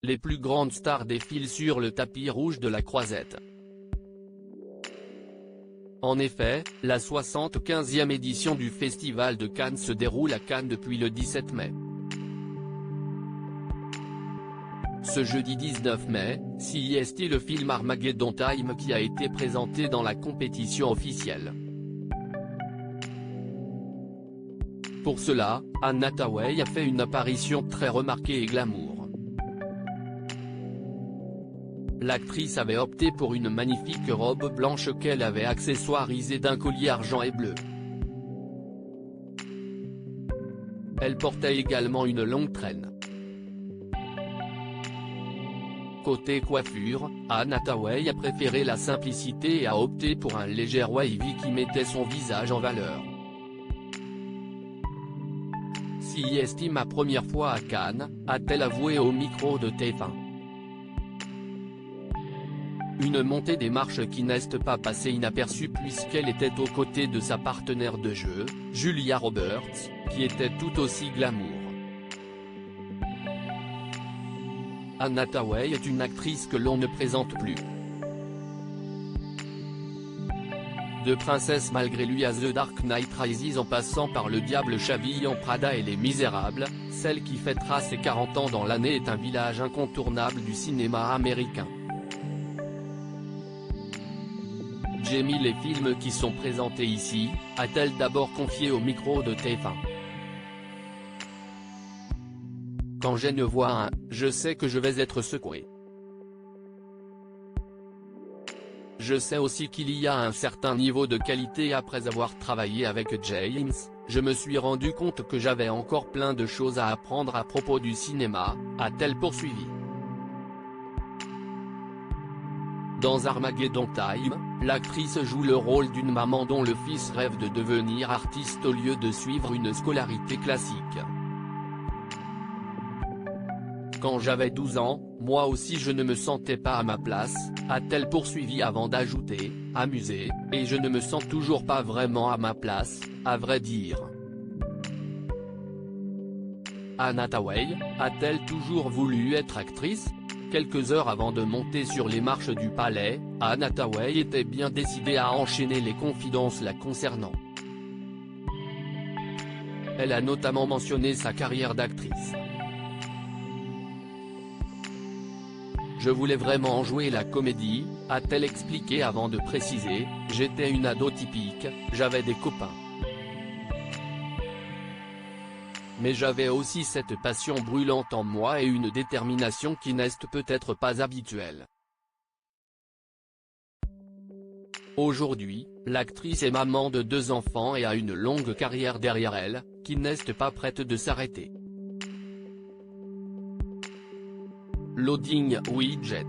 Les plus grandes stars défilent sur le tapis rouge de la Croisette. En effet, la 75e édition du Festival de Cannes se déroule à Cannes depuis le 17 mai. Ce jeudi 19 mai, CEST le film Armageddon Time qui a été présenté dans la compétition officielle. Pour cela, Anne Hathaway a fait une apparition très remarquée et glamour. L'actrice avait opté pour une magnifique robe blanche qu'elle avait accessoirisée d'un collier argent et bleu. Elle portait également une longue traîne. Côté coiffure, Anne Hathaway a préféré la simplicité et a opté pour un léger wavy qui mettait son visage en valeur. CEST ma première fois à Cannes, a-t-elle avoué au micro de TF1. Une montée des marches qui n'est pas passée inaperçue puisqu'elle était aux côtés de sa partenaire de jeu, Julia Roberts, qui était tout aussi glamour. Anne Hathaway est une actrice que l'on ne présente plus. De princesse malgré lui à The Dark Knight Rises en passant par Le Diable Chaville en Prada et Les Misérables, celle qui fêtera ses 40 ans dans l'année est un village incontournable du cinéma américain. Jamie les films qui sont présentés ici, a-t-elle d'abord confié au micro de TF1. Quand je ne vois un, je sais que je vais être secoué. Je sais aussi qu'il y a un certain niveau de qualité après avoir travaillé avec James, je me suis rendu compte que j'avais encore plein de choses à apprendre à propos du cinéma, a-t-elle poursuivi. Dans Armageddon Time, l'actrice joue le rôle d'une maman dont le fils rêve de devenir artiste au lieu de suivre une scolarité classique. Quand j'avais 12 ans, moi aussi je ne me sentais pas à ma place, a-t-elle poursuivi avant d'ajouter, amusé, et je ne me sens toujours pas vraiment à ma place, à vrai dire. Anne Hathaway, a-t-elle toujours voulu être actrice ? Quelques heures avant de monter sur les marches du palais, Anne Hathaway était bien décidée à enchaîner les confidences la concernant. Elle a notamment mentionné sa carrière d'actrice. Je voulais vraiment jouer la comédie, a-t-elle expliqué avant de préciser, j'étais une ado typique, j'avais des copains. Mais j'avais aussi cette passion brûlante en moi et une détermination qui n'est peut-être pas habituelle. Aujourd'hui, l'actrice est maman de 2 enfants et a une longue carrière derrière elle, qui n'est pas prête de s'arrêter. Loading Widget.